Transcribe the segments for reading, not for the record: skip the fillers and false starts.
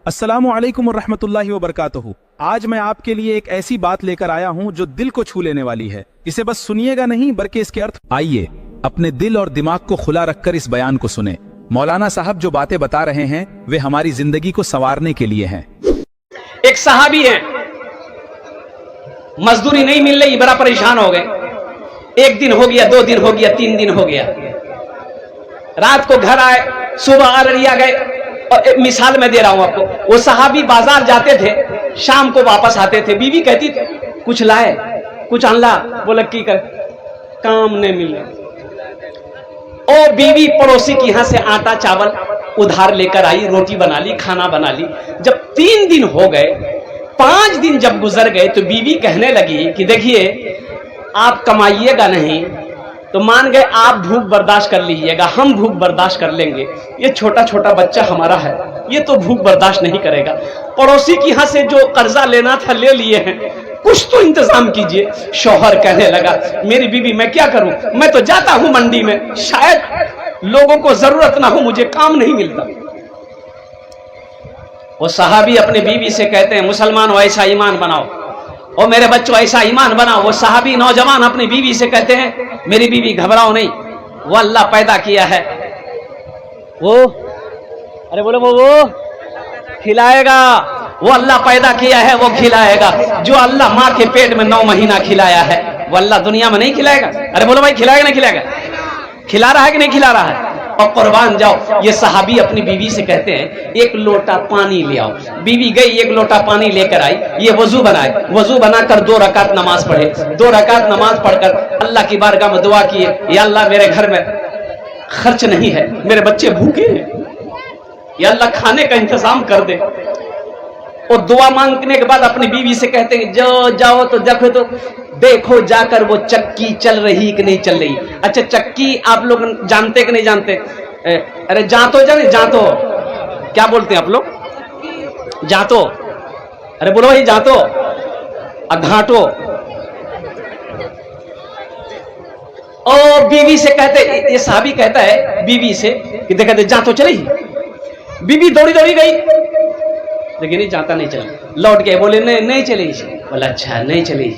अस्सलामु अलैकुम रहमतुल्लाहि व बरकातहू। आज मैं आपके लिए एक ऐसी बात लेकर आया हूँ जो दिल को छू लेने वाली है। इसे बस सुनिएगा नहीं बल्कि इसके अर्थ। आइए अपने दिल और दिमाग को खुला रखकर इस बयान को सुने। मौलाना साहब जो बातें बता रहे हैं वे हमारी जिंदगी को संवारने के लिए हैं। एक सहाबी है, मजदूरी नहीं मिल रही, बड़ा परेशान हो गए। एक दिन हो गया, 2 दिन हो गया, 3 दिन हो गया। रात को घर आए, सुबह अररिया गए। और मिसाल मैं दे रहा हूं आपको, वो सहाबी बाजार जाते थे, शाम को वापस आते थे। बीवी कहती थी कुछ लाए, कुछ अनला। बोला की कर, काम नहीं मिल रहा। ओ बीवी पड़ोसी के यहां से आटा चावल उधार लेकर आई, रोटी बना ली, खाना बना ली। जब 3 दिन हो गए, 5 दिन जब गुजर गए तो बीवी कहने लगी कि देखिए आप कमाइएगा नहीं तो मान गए आप भूख बर्दाश्त कर लीजिएगा, हम भूख बर्दाश्त कर लेंगे। ये छोटा छोटा बच्चा हमारा है, ये तो भूख बर्दाश्त नहीं करेगा। पड़ोसी के यहां से जो कर्जा लेना था ले लिए हैं, कुछ तो इंतजाम कीजिए। शौहर कहने लगा मेरी बीवी मैं क्या करूं, मैं तो जाता हूं मंडी में, शायद लोगों को जरूरत ना हो, मुझे काम नहीं मिलता। वो सहाबी अपने बीवी से कहते हैं मुसलमान हो ऐसा ईमान बनाओ, और मेरे बच्चों ऐसा ईमान बनाओ। वो सहाबी नौजवान अपनी बीवी से कहते हैं मेरी बीवी घबराओ नहीं, वो अल्लाह पैदा किया है, वो अरे बोलो वो खिलाएगा, वो अल्लाह पैदा किया है, वो खिलाएगा। जो अल्लाह माँ के पेट में 9 महीना खिलाया है वो अल्लाह दुनिया में नहीं खिलाएगा। अरे बोलो भाई खिलाएगा नहीं खिलाएगा? खिला रहा है कि नहीं खिला रहा है? और कुर्बान जाओ, ये सहाबी अपनी बीवी से कहते हैं एक लोटा पानी ले आओ। बीवी गई, 1 लोटा पानी लेकर आई। ये वजू बनाए, वजू बनाकर 2 रकात नमाज पढ़े। 2 रकात नमाज पढ़कर अल्लाह की बारगाह में दुआ किए, या अल्लाह मेरे घर में खर्च नहीं है, मेरे बच्चे भूखे हैं, या अल्लाह खाने का इंतजाम कर दे। और दुआ मांगने के बाद अपनी बीवी से कहते हैं जो जाओ तो देखो जाकर वो चक्की चल रही कि नहीं चल रही। अच्छा चक्की आप लोग जानते कि नहीं जानते? अरे जातो जाने, जातो क्या बोलते हैं आप लोग? जातो, अरे बोलो भाई जातो, घाटो। और बीवी से कहते, ये साहबी कहता है बीवी से कि देखा जातो चली। बीवी दौड़ी दौड़ी गई, लेकिन नहीं जाता नहीं चला। लौट के बोले नहीं चली। बोला अच्छा नहीं चली।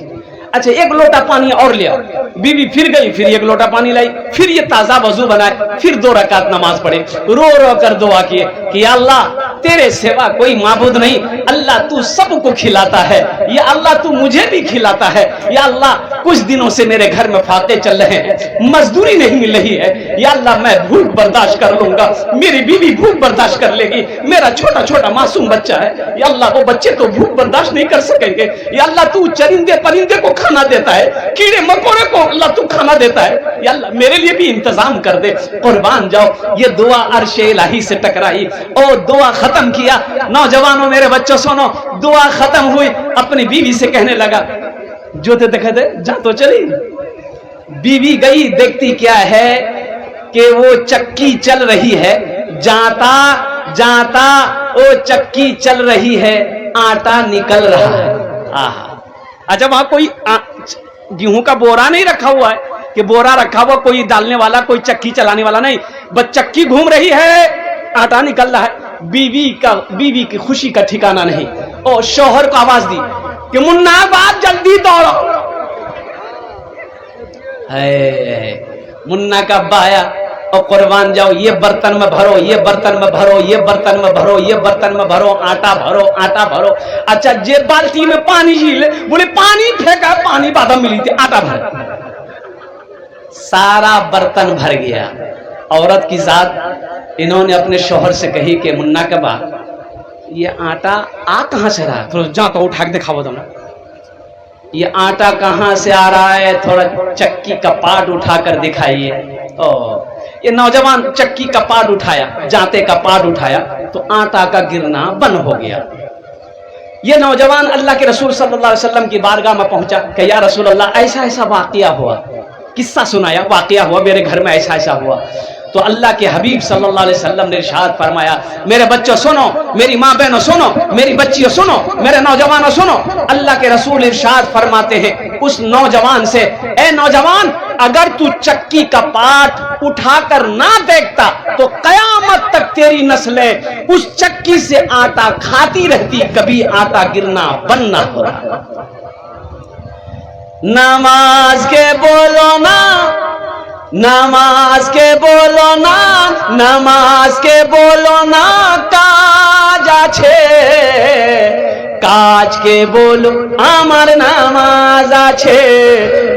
अच्छा 1 लोटा पानी और ले आओ। बीवी फिर गई, फिर 1 लोटा पानी लाई, फिर ये ताजा वजू बनाए, फिर 2 रकात नमाज पढ़े। रो रो कर दुआ किए कि अल्लाह तेरे सिवा कोई माबूद नहीं, अल्लाह तू सबको खिलाता है, या अल्लाह तू मुझे भी खिलाता है, या अल्लाह कुछ दिनों से मेरे घर में फाके चल रहे हैं, मजदूरी नहीं मिल रही है, या अल्लाह मैं भूख बर्दाश्त कर लूंगा, मेरी बीवी भूख बर्दाश्त कर लेगी, मेरा छोटा छोटा मासूम बच्चा है, या अल्लाह वो बच्चे तो भूख बर्दाश्त नहीं कर सकेंगे, या अल्लाह तू चरिंदे परिंदे को खाना देता है, कीड़े मकोड़े को अल्लाह तू खाना देता है, या अल्लाह मेरे लिए भी इंतजाम कर दे। कुर्बान जाओ, ये दुआ अर्शे इलाही से टकराई और दुआ खत्म किया। नौजवानों मेरे बच्चों सुनो, दुआ खत्म हुई, अपनी बीवी से कहने लगा जो ते देखा दे जा तो चली। बीवी गई, देखती क्या है कि वो चक्की चल रही है, जाता जाता वो चक्की चल रही है, आटा निकल रहा है। आहा, अच्छा वहां कोई गेहूं का बोरा नहीं रखा हुआ है कि बोरा रखा हुआ, कोई डालने वाला, कोई चक्की चलाने वाला नहीं, बस चक्की घूम रही है, आटा निकल रहा है। बीवी की खुशी का ठिकाना नहीं। और शौहर को आवाज दी कि मुन्ना बाप जल्दी दौड़ो। मुन्ना का बाया और कुर्बान जाओ, ये बर्तन में भरो, ये बर्तन में भरो, ये बर्तन में भरो, ये बर्तन में भरो, आटा भरो, आटा भरो। अच्छा जे बाल्टी में पानी झील, बोले पानी फेंका, पानी बादाम मिली थी, आटा भर, सारा बर्तन भर गया। औरत की जात इन्होंने अपने शौहर से कही कि मुन्ना के बाद ये आटा आ कहां से रहा है, थोड़ा जा तो उठा के दिखाओ तुम, ये आटा कहां से आ रहा है, थोड़ा चक्की का पाट उठाकर दिखाइए। ये नौजवान चक्की का पाट उठाया, जाते का पाट उठाया तो आटा का गिरना बंद हो गया। ये नौजवान अल्लाह के रसूल सल्लल्लाहु अलैहि वसल्लम की बारगाह में पहुंचा कि या रसूल अल्लाह ऐसा ऐसा वाकया हुआ, किस्सा सुनाया, वाकया हुआ मेरे घर में, ऐसा ऐसा हुआ। तो अल्लाह के हबीब सल्लल्लाहु अलैहि वसल्लम ने इरशाद फरमाया मेरे बच्चों सुनो, मेरी माँ बहनों सुनो, मेरी बच्चियों सुनो, मेरे नौजवानों सुनो। अल्लाह के रसूल इरशाद फरमाते हैं उस नौजवान से, ए नौजवान अगर तू चक्की का पाट उठाकर ना देखता तो कयामत तक तेरी नस्लें उस चक्की से आटा खाती रहती, कभी आटा गिरना बंद ना होता। नमाज के बोलो ना, नमाज के बोलो ना, नमाज के बोलो ना काज আছে, কাজ के बोलो আমার নামাজ আছে,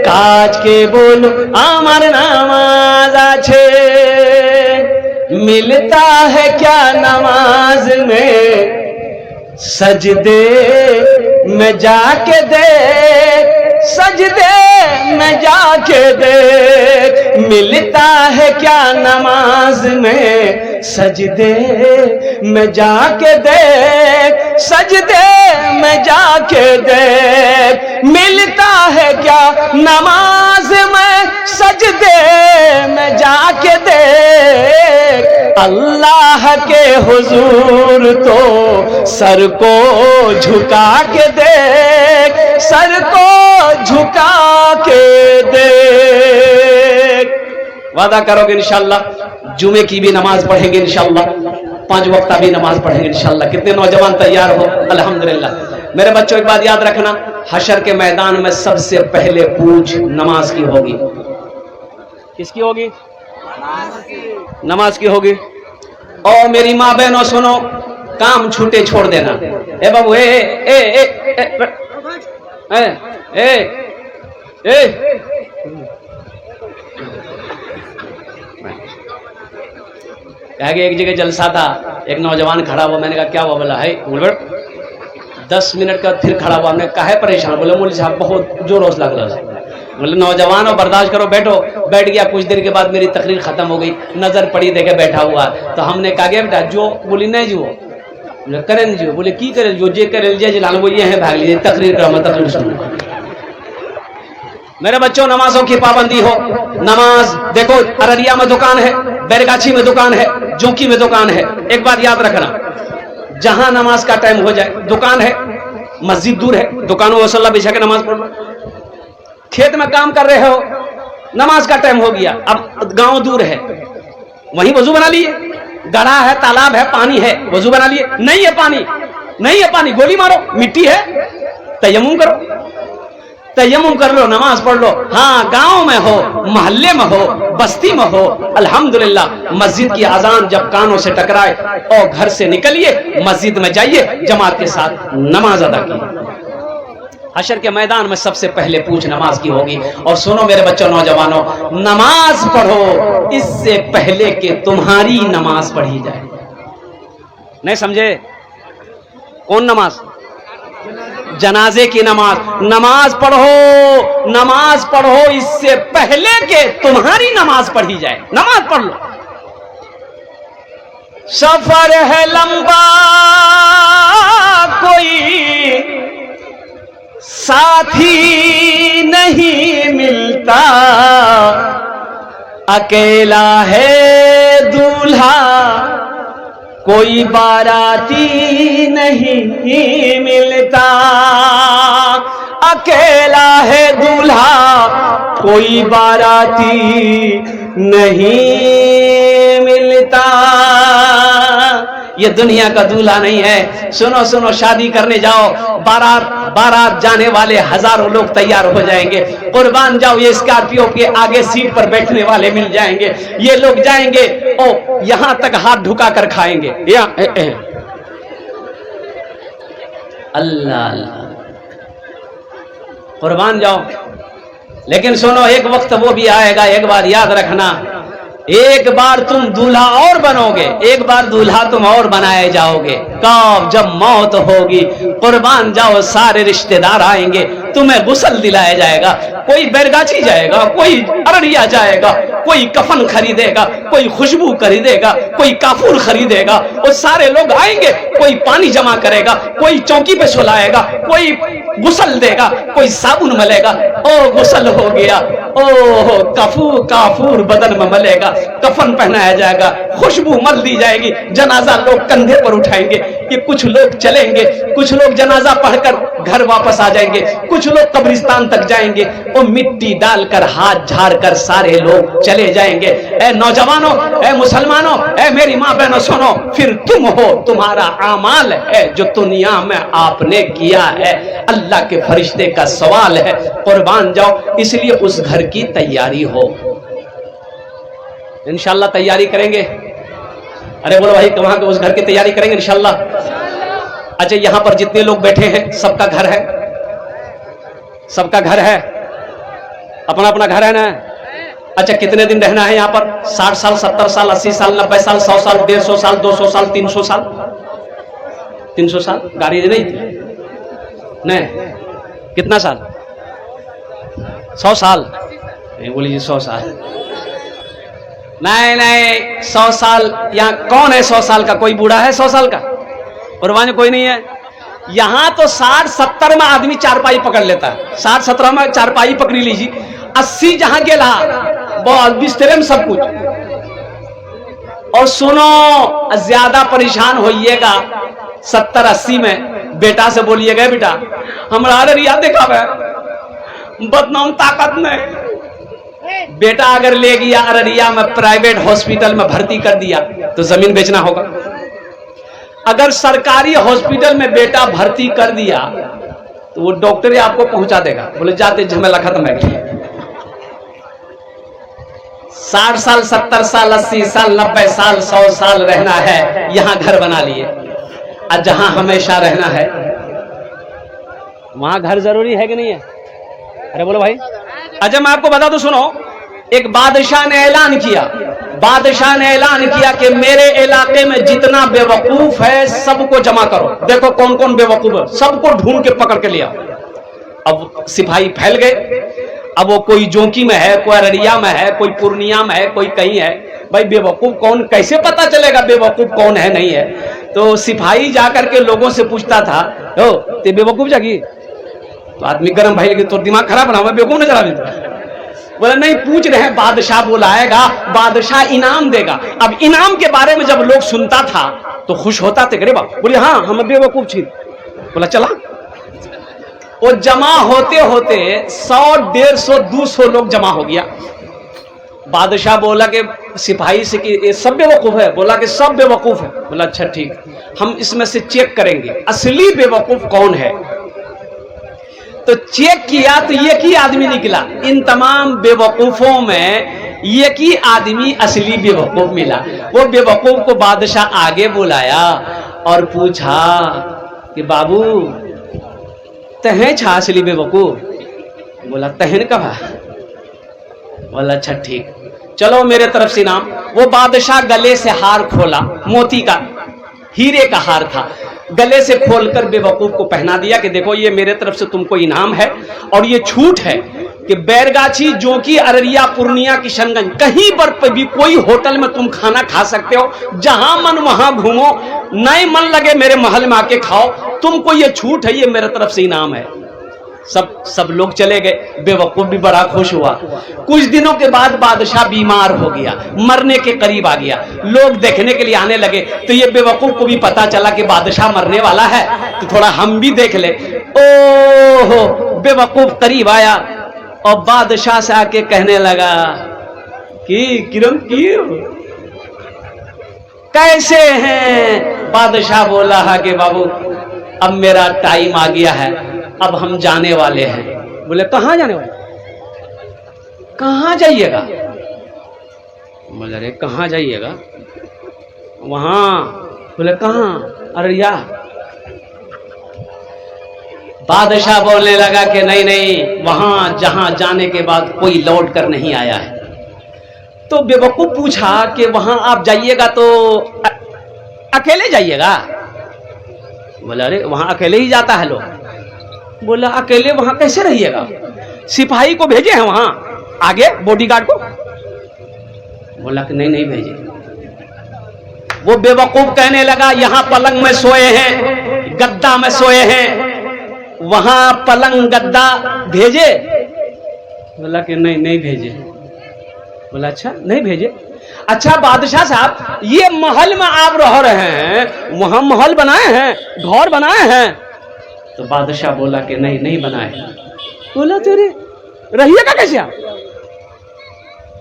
কাজ के बोलो আমার नामाज আছে। मिलता है क्या नमाज में सजदे में जाके देख, सजदे में जाके देख। मिलता है क्या नमाज में सजदे में जाके देख, सजदे में जाके देख। मिलता है क्या नमाज में सजदे में जाके देख। अल्लाह के हुजूर तो सर को झुका के देख, सर को झुका के देख। वादा करोगे इंशाअल्लाह जुमे की भी नमाज पढ़ेंगे इंशाअल्लाह, 5 वक्ता भी नमाज पढ़ेंगे इंशाअल्लाह। कितने नौजवान तैयार हो? अल्हम्दुलिल्लाह। मेरे बच्चों एक बात याद रखना, हशर के मैदान में सबसे पहले पूछ नमाज की होगी। किसकी होगी? नमाज की होगी। और मेरी माँ बहनों सुनो, काम छूटे छोड़ देना। ए बाबू ए ए ए ए ए ए आगे एक जगह जलसा था, एक नौजवान खड़ा हुआ, मैंने कहा क्या हुआ? बोला है 10 मिनट का फिर खड़ा हुआ, हमने कहा है परेशान? बोले मौलवी साहब बहुत जोर लग रहा है। बोले नौजवान हो बर्दाश्त करो, बैठो। बैठ गया, कुछ देर के बाद मेरी तकरीर खत्म हो गई, नजर पड़ी देखे बैठा हुआ, तो हमने कहा गया बेटा जो? बोली नहीं जो करें जो। बोले की करे जो? जे करे जे वो ये है भाग लीजिए, तकरीर का मैं तकरीर सुनूं। मेरे बच्चों नमाजों की पाबंदी हो। नमाज देखो, अररिया में दुकान है, बैरगाछी में दुकान है, जोंकी में दुकान है। एक बात याद रखना, जहां नमाज का टाइम हो जाए, दुकान है, मस्जिद दूर है, दुकानों वसल्ला बिछा के नमाज पढ़ लो। खेत में काम कर रहे हो, नमाज का टाइम हो गया, अब गांव दूर है, वहीं वजू बना लिए। गड़ा है, तालाब है, पानी है, वजू बना लिए। नहीं है पानी, नहीं है पानी, गोली मारो। मिट्टी है, तयम्मुम करो, तयम्मुम कर लो, नमाज पढ़ लो। हाँ, गांव में हो, मोहल्ले में हो, बस्ती में हो, अल्हम्दुलिल्लाह मस्जिद की अजान जब कानों से टकराए और घर से निकलिए, मस्जिद में जाइए, जमात के साथ नमाज अदा कीजिए। हशर के मैदान में सबसे पहले पूछ नमाज की होगी। और सुनो मेरे बच्चों नौजवानों, नमाज पढ़ो इससे पहले कि तुम्हारी नमाज पढ़ी जाए। नहीं समझे? कौन नमाज? जनाजे की नमाज। नमाज पढ़ो, नमाज पढ़ो इससे पहले कि तुम्हारी नमाज पढ़ी जाए। नमाज पढ़ लो। सफर है लंबा, कोई साथी नहीं मिलता, अकेला है दूल्हा, कोई बाराती नहीं मिलता। अकेला है दूल्हा, कोई बाराती नहीं मिलता। ये दुनिया का दूल्हा नहीं है। सुनो सुनो, शादी करने जाओ, बारात जाने वाले हजारों लोग तैयार हो जाएंगे। कुर्बान जाओ, ये स्कॉर्पियो के आगे सीट पर बैठने वाले मिल जाएंगे। ये लोग जाएंगे ओ यहां तक हाथ ढुका कर खाएंगे। अल्लाह अल्लाह, कुर्बान जाओ। लेकिन सुनो, एक वक्त वो भी आएगा, एक बार याद रखना, एक बार तुम दूल्हा और बनोगे, एक बार दूल्हा तुम और बनाए जाओगे। कब? जब मौत होगी। कुर्बान जाओ, सारे रिश्तेदार आएंगे, तुम्हें गुस्ल दिलाया जाएगा। कोई बैरगाछी जाएगा, कोई अररिया जाएगा, कोई कफन खरीदेगा, कोई खुशबू खरीदेगा, कोई काफूर खरीदेगा। और सारे लोग आएंगे, कोई पानी जमा करेगा, कोई चौकी पे सुलाएगा, कोई गुस्ल देगा, कोई साबुन मलेगा। ओ गुस्ल हो गया, ओह काफूर बदन में मलेगा, कफन पहनाया जाएगा, खुशबू मल दी जाएगी, जनाजा लोग कंधे पर उठाएंगे। कि कुछ लोग चलेंगे, कुछ लोग जनाजा पढ़कर घर वापस आ जाएंगे, कुछ लोग कब्रिस्तान तक जाएंगे, वो मिट्टी डालकर हाथ झाड़कर सारे लोग चले जाएंगे। ए नौजवानों, ए मुसलमानों, ए मेरी माँ बहनों सुनो, फिर तुम हो, तुम्हारा आमाल है जो दुनिया में आपने किया है, अल्लाह के फरिश्ते का सवाल है, कुर्बान जाओ। इसलिए उस घर की तैयारी हो। इंशाल्लाह तैयारी करेंगे। अरे बोलो भाई, कहाँ के उस घर की तैयारी करेंगे इंशाल्लाह। अच्छा, यहां पर जितने लोग बैठे हैं सबका घर है, सबका घर है, अपना अपना घर है ना। अच्छा, कितने दिन रहना है यहाँ पर? 60 साल, 70 साल, 80 साल, 90 साल, 100 साल, 150 साल, 200 साल, 300 साल? 300 साल गाड़ी नहीं नहीं, कितना साल? 100 साल नहीं बोली जी, 100 साल नहीं नहीं, 100 साल। यहाँ कौन है 100 साल का? कोई बूढ़ा है 100 साल का? कुर्बानी कोई नहीं है। यहाँ तो 60-70 में आदमी चारपाई पकड़ लेता है, 60-70 में चारपाई पकड़ी लीजिए। 80 जहां गेला बहुत बिस्तरे में सब कुछ। और सुनो, ज्यादा परेशान होइएगा 70-80 में, बेटा से बोलिएगा बेटा हमारा रिया देखा बदनाम ताकत नहीं। बेटा अगर ले गया अररिया में प्राइवेट हॉस्पिटल में भर्ती कर दिया तो जमीन बेचना होगा। अगर सरकारी हॉस्पिटल में बेटा भर्ती कर दिया तो वो डॉक्टर ही आपको पहुंचा देगा, बोले जाते झमेला खत्म है। 60 साल, 70 साल, 80 साल, 90 साल, 100 साल रहना है, यहां घर बना लिए। और जहां हमेशा रहना है वहां घर जरूरी है कि नहीं है? अरे बोलो भाई। अच्छा, मैं आपको बता दूं, सुनो, एक बादशाह ने ऐलान किया, बादशाह ने ऐलान किया कि मेरे इलाके में जितना बेवकूफ है सबको जमा करो। देखो कौन कौन बेवकूफ है, सबको ढूंढ के पकड़ के लिया। अब सिपाही फैल गए। अब वो कोई जोंकी में है, कोई अररिया में है, कोई पूर्णिया में है, कोई कहीं है। भाई बेवकूफ कौन, कैसे पता चलेगा बेवकूफ कौन है नहीं है? तो सिपाही जाकर के लोगों से पूछता था, ओ ते बेवकूफ जागी? तो आदमी गर्म, भाई लेकिन तो दिमाग खराब ना, मैं बेवकूफ नजर आ रही। बोले नहीं, पूछ रहे हैं, बादशाह बुलाएगा, बादशाह इनाम देगा। अब इनाम के बारे में जब लोग सुनता था तो खुश होता थे। अरे बाप, बोले हाँ हम बेवकूफ छी। बोला चला। वो जमा होते होते 100, 150, 200 लोग जमा हो गया। बादशाह बोला कि सिपाही से कि ये सब बेवकूफ है? बोला कि सब बेवकूफ है। बोला अच्छा ठीक, हम इसमें से चेक करेंगे असली बेवकूफ कौन है। तो चेक किया तो एक ही आदमी निकला। इन तमाम बेवकूफों में एक ही आदमी असली बेवकूफ मिला। वो बेवकूफ को बादशाह आगे बुलाया और पूछा कि बाबू तहें छा असली बेवकूफ? बोला तहन का भा। बोला अच्छा ठीक, चलो मेरे तरफ से इनाम। वो बादशाह गले से हार खोला, मोती का, हीरे का हार था, गले से खोलकर बेवकूफ को पहना दिया कि देखो ये मेरे तरफ से तुमको इनाम है। और ये छूट है कि बैरगाछी, जोंकी, अररिया, पूर्णिया, किशनगंज, कहीं पर भी कोई होटल में तुम खाना खा सकते हो, जहां मन वहां घूमो, नहीं मन लगे मेरे महल में आके खाओ, तुमको ये छूट है, ये मेरे तरफ से इनाम है। सब लोग चले गए। बेवकूफ भी बड़ा खुश हुआ। कुछ दिनों के बाद बादशाह बीमार हो गया, मरने के करीब आ गया। लोग देखने के लिए आने लगे तो ये बेवकूफ को भी पता चला कि बादशाह मरने वाला है, तो थोड़ा हम भी देख ले। ओहो, बेवकूफ करीब आया और बादशाह से आके कहने लगा कि किरण की कैसे हैं? बादशाह बोला है कि बाबू अब मेरा टाइम आ गया है, अब हम जाने वाले हैं। बोले कहां जाने वाले? कहां जाइएगा? बोले अरे कहां जाइएगा? वहां। बोले कहां? अररिया। बादशाह बोलने लगा कि नहीं नहीं, वहां जहां जाने के बाद कोई लौट कर नहीं आया है। तो बेवकूफ पूछा कि वहां आप जाइएगा तो अकेले जाइएगा? बोला अरे वहां अकेले ही जाता है लोग। बोला अकेले वहां कैसे रहिएगा? सिपाही को भेजे हैं वहां आगे, बॉडीगार्ड को। बोला कि नहीं नहीं भेजे। वो बेवकूफ कहने लगा यहां पलंग में सोए हैं, गद्दा में सोए हैं, वहां पलंग गद्दा भेजे? बोला कि नहीं नहीं भेजे। बोला अच्छा नहीं भेजे। अच्छा बादशाह साहब, ये महल में आप रह रहे हैं, वहां महल बनाए हैं, घर बनाए हैं? तो बादशाह बोला कि नहीं, नहीं बनाए। बोला तेरे रहिएगा कैसे आप?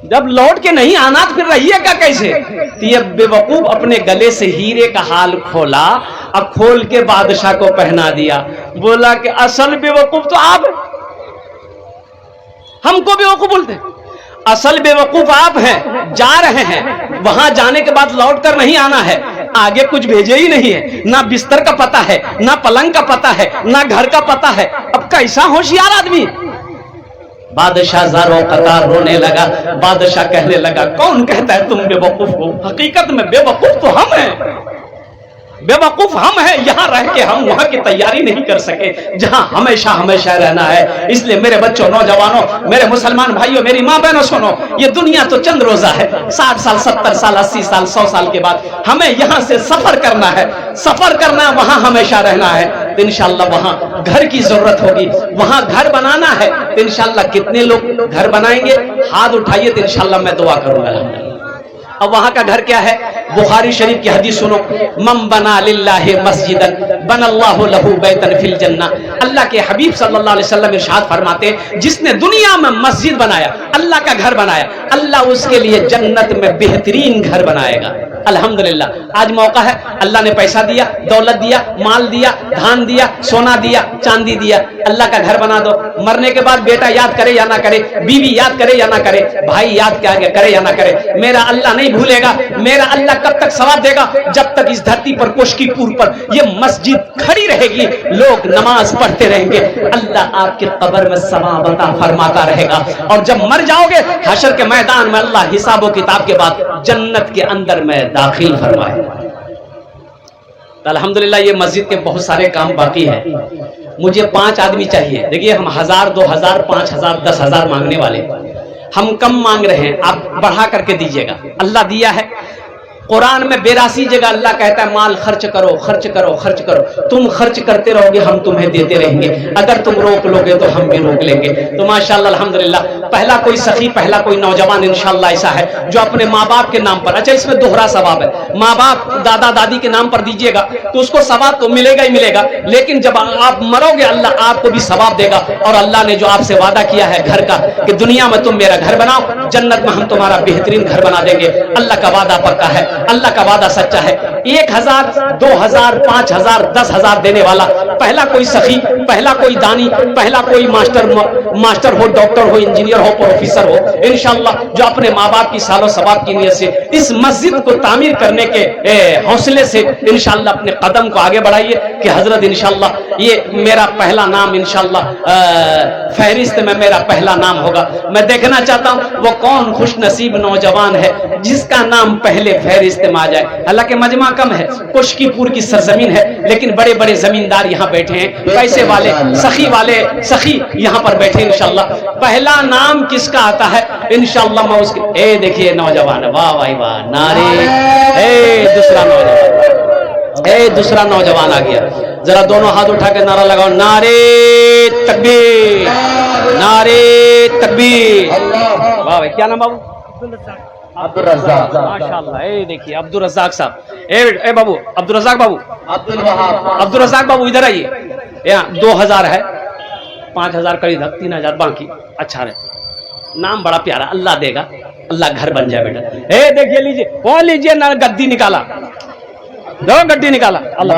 जब लौट के नहीं आना तो फिर रहिएगा कैसे? तो ये बेवकूफ अपने गले से हीरे का हाल खोला, अब खोल के बादशाह को पहना दिया। बोला कि असल बेवकूफ तो आप, हमको बेवकूफ बोलते हैं। असल बेवकूफ आप हैं, जा रहे हैं, वहां जाने के बाद लौट कर नहीं आना है, आगे कुछ भेजे ही नहीं है, ना बिस्तर का पता है, ना पलंग का पता है, ना घर का पता है। अब कैसा होशियार आदमी। बादशाह ज़ारों कतार रोने लगा। बादशाह कहने लगा, कौन कहता है तुम बेवकूफ हो? हकीकत में बेवकूफ तो हम हैं, बेवकूफ हम हैं। यहां रह के हम वहां की तैयारी नहीं कर सके जहां हमेशा हमेशा रहना है। इसलिए मेरे बच्चों, नौजवानों, मेरे मुसलमान भाइयों, मेरी मां बहनों, सुनो, ये दुनिया तो चंद रोजा है। 60 साल, 70 साल, 80 साल, 100 साल के बाद हमें यहां से सफर करना है, सफर करना है, वहां हमेशा रहना है। तो इंशाअल्लाह वहां घर की जरूरत होगी, वहां घर बनाना है। तो इंशाअल्लाह कितने लोग घर बनाएंगे? हाथ उठाइए तो इंशाअल्लाह मैं दुआ करूंगा। अब वहां का घर क्या है? बुखारी शरीफ की हदीस सुनो, मम बना लिल्लाहि मस्जिदन बनल्लाहु लहू बैतन फिल जन्नह। अल्लाह के हबीब सल्लल्लाहु अलैहि वसल्लम इरशाद फरमाते, जिसने दुनिया में मस्जिद बनाया, अल्लाह का घर बनाया, अल्लाह उसके लिए जन्नत में बेहतरीन घर बनाएगा। अल्हम्दुलिल्लाह आज मौका है, अल्लाह ने पैसा दिया, दौलत दिया, माल दिया, धान दिया, सोना दिया, चांदी दिया, अल्लाह का घर बना दो। मरने के बाद बेटा याद करे या ना करे, बीवी याद करे या ना करे, भाई याद करे या ना करे, मेरा अल्लाह नहीं भूलेगा। मेरा अल्लाह कब तक सवाब देगा? जब तक इस धरती पर, कोशकीपुर पर ये मस्जिद खड़ी रहेगी, लोग नमाज पढ़ते रहेंगे, अल्लाह आपके कब्र में सवाब अता फरमाता रहेगा। और जब मर जाओगे हशर के मैदान में, अल्लाह हिसाब किताब के बाद जन्नत के अंदर में दाखिल फरमाए। अल्हम्दुलिल्लाह ये मस्जिद के बहुत सारे काम बाकी है। मुझे 5 आदमी चाहिए। देखिए हम 1000, 2000, 5000, 10,000 मांगने वाले, हम कम मांग रहे हैं, आप बढ़ा करके दीजिएगा। अल्लाह दिया है, कुरान में 82 जगह अल्लाह कहता है माल खर्च करो, खर्च करो, खर्च करो। तुम खर्च करते रहोगे, हम तुम्हें देते रहेंगे। अगर तुम रोक लोगे तो हम भी रोक लेंगे। तो माशाअल्लाह अल्हम्दुलिल्लाह पहला कोई सखी, पहला कोई नौजवान इंशाअल्लाह ऐसा है जो अपने माँ बाप के नाम पर, अच्छा इसमें दोहरा सवाब है, माँ बाप दादा दादी के नाम पर दीजिएगा तो उसको सवाब तो मिलेगा ही मिलेगा, लेकिन जब आप मरोगे अल्लाह आपको भी सवाब देगा। और अल्लाह ने जो आपसे वादा किया है घर का कि दुनिया में तुम मेरा घर बनाओ, जन्नत में हम तुम्हारा बेहतरीन घर बना देंगे, अल्लाह का वादा पक्का है, अल्लाह का वादा सच्चा है। 1000, 2000, 5000, 10,000 देने वाला पहला कोई सखी, पहला कोई दानी, पहला कोई मास्टर हो, डॉक्टर हो, इंजीनियर हो, प्रोफेसर हो, इंशाअल्लाह जो अपने माँ बाप की सालों सवाब की नियत से इस मस्जिद को तामीर करने के हौसले से इंशाअल्लाह अपने कदम को आगे बढ़ाइए कि हजरत इंशाअल्लाह ये मेरा पहला नाम इंशाअल्लाह फहरिस्त में मेरा पहला नाम होगा। मैं देखना चाहता हूँ वो कौन खुश नसीब नौजवान है जिसका नाम पहले फहरिस्त में आ जाए। हालांकि मजमा कम है, कोशकीपुर की सरजमीन है, लेकिन बड़े बड़े जमींदार यहाँ बैठे हैं, पैसे वाले, सखी यहाँ पर बैठे। इंशाअल्लाह पहला नाम किसका आता है इंशाअल्लाह मैं उसके, ए देखिए नौजवान, वाह भाई वाह, नारे, दूसरा नौजवान आ गया। जरा दोनों हाथ उठा के नारा लगाओ, नारे तकबीर, नारे तकबीर। वाह भाई, क्या नाम बाबू? अब्दुल रज़्ज़ाक, माशाअल्लाह। ए देखिए अब्दुल रज़्ज़ाक साहब, ए बाबू, अब्दुल रज़्ज़ाक बाबू, अब्दुल रज़्ज़ाक बाबू इधर आइए। यहाँ 2000 है, 5000 करीब, 3000 बाकी। अच्छा है, नाम बड़ा प्यारा, अल्लाह देगा, अल्लाह घर बन जाए बेटा। ए देखिए, लीजिए वो, लीजिए ना, गद्दी निकाला, दो गद्दी निकाला। अल्लाह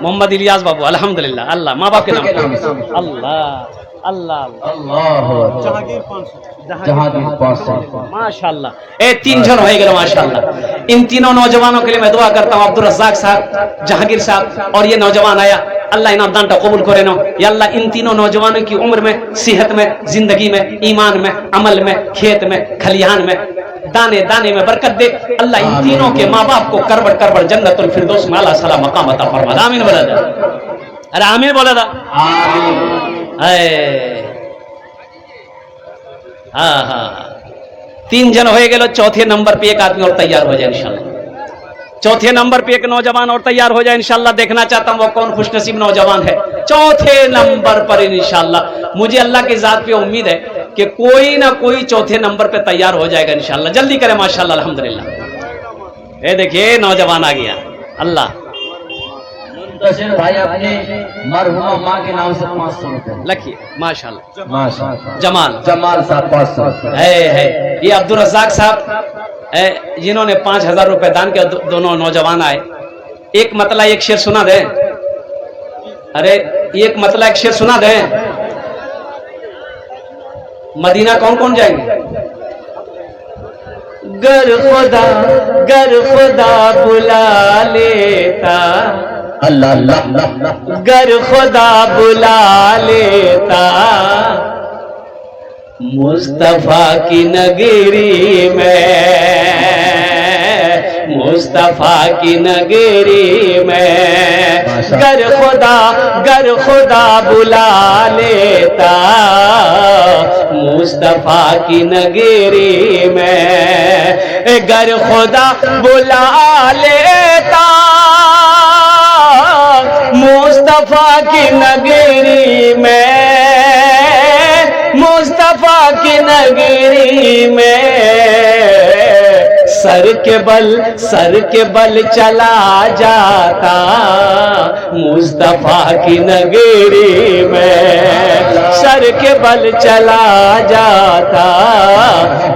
मोहम्मद इलियास बाबू, अल्हम्दुलिल्लाह, अल्लाह माँ बाप के नाम, अल्लाह अल्लाह माशाअल्लाह। 3 जन हो गए माशाअल्लाह। इन तीनों नौजवानों के लिए मैं दुआ करता हूँ, अब्दुल रज़्ज़ाक साहब, जहांगीर साहब और ये नौजवान आया, अल्लाह इनाम दानटा कबूल करे नो या अल्लाह। इन तीनों नौजवानों की उम्र में, सेहत में, जिंदगी में, ईमान में, अमल में, खेत में, खलिहान में, दाने दाने में बरकत दे अल्लाह। इन तीनों के माँ बाप को करबट करबट जन्नतुल फिरदौस में आला सला मकाम अता फरमा। आमीन बोला था, अरे आमीन बोला था। हाँ 3 जन हो गए, चौथे नंबर पे एक आदमी और तैयार हो जाए इंशाल्लाह। चौथे नंबर पे एक नौजवान और तैयार हो जाए इंशाल्लाह। देखना चाहता हूं वो कौन खुशनसीब नौजवान है चौथे नंबर पर इंशाल्लाह। मुझे अल्लाह की जात पे उम्मीद है कि कोई ना कोई चौथे नंबर पे तैयार हो जाएगा इंशाल्लाह। जल्दी करें माशाल्लाह अल्हम्दुलिल्लाह। ये देखिए नौजवान आ गया। अल्लाह मुंतशिर भाई अपने मरहुमा माँ के नाम से 500 रुपए लखिए माशाल्लाह। माशाल्लाह। जमाल जमाल साहब 500 है। ये अब्दुल रज़ाक साहब जिन्होंने 5000 रुपए दान किया। दोनों नौजवान आए। एक मतला एक शेर सुना दे। अरे एक मतला एक शेर सुना दे। मदीना कौन कौन जाएंगे? गर खुदा बुला लेता, अल्लाह अल्लाह गर खुदा बुला लेता मुस्तफा की नगरी में, मुस्तफा की नगरी में गर खुदा बुला लेता मुस्तफा की नगरी में, गर खुदा बुला लेता मुस्तफा की नगरी में, मुस्तफा की नगरी में सर के बल चला जाता मुस्तफा की नगरी में, सर के बल चला जाता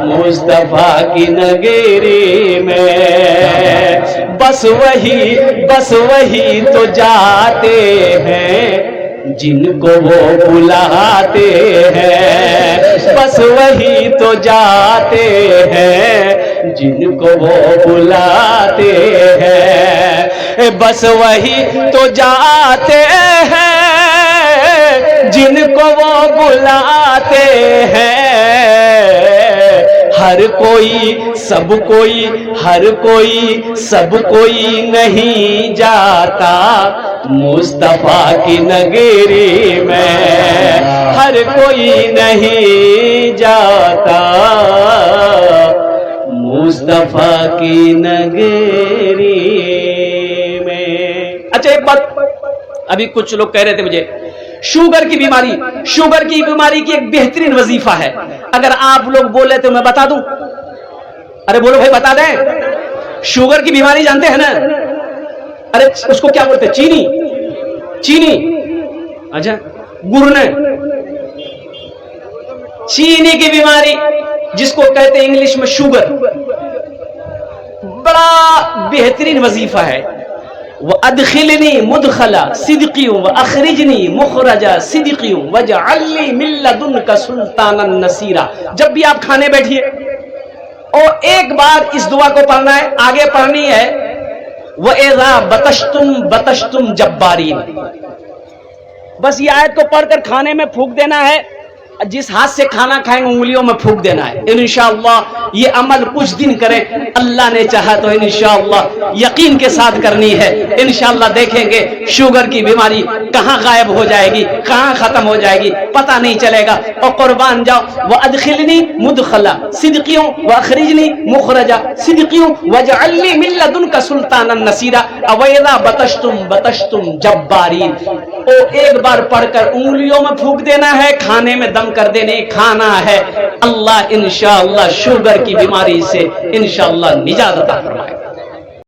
मुस्तफा की नगरी में। बस वही तो जाते हैं जिनको वो बुलाते हैं, बस वही तो जाते हैं जिनको वो बुलाते हैं, बस वही तो जाते हैं जिनको वो बुलाते हैं। हर कोई सब कोई नहीं जाता मुस्तफा की नगरी में, हर कोई नहीं जाता मुस्तफा की नगरी में। अच्छा एक बात, अभी कुछ लोग कह रहे थे मुझे शुगर की बीमारी की एक बेहतरीन वजीफा है। अगर आप लोग बोले तो मैं बता दूं। अरे बोलो भाई बता दें। शुगर की बीमारी जानते हैं ना? अरे उसको क्या बोलते हैं? चीनी। अच्छा गुर्ने, चीनी की बीमारी जिसको कहते हैं इंग्लिश में शुगर, बड़ा बेहतरीन वजीफा है। वह अदखिलनी मुदखला सिद्कियों व अखरिजनी मुखरजा सिद्कियों वजअलनी मिन लदुनका सुल्तानन नसीरा। जब भी आप खाने बैठिए और एक बार इस दुआ को पढ़ना है, आगे पढ़नी है वइज़ा बतश्तुम जब्बारीन। बस ये आयत को पढ़कर खाने में फूंक देना है। जिस हाथ से खाना खाएंगे उंगलियों में फूंक देना है। इंशाअल्लाह ये अमल कुछ दिन करें, अल्लाह ने चाहा तो इंशाअल्लाह यकीन के साथ करनी है। इंशाअल्लाह देखेंगे शुगर की बीमारी कहां गायब हो जाएगी, कहां खत्म हो जाएगी, पता नहीं चलेगा। और कुर्बान जाओ व अदखिलनी मुदखला सिद्कियों व अखरिजनी मुखरजा सिद्कियों वजअलनी मिन लदुनका सुल्तानन नसीरा अवैदा बतश्तुम जब्बारीन। ओ एक बार पढ़कर उंगलियों में फूंक देना है, खाने में दम कर देने खाना है। अल्लाह इंशाअल्लाह शुगर की बीमारी से इंशाअल्लाह निजात अता फरमाएगा।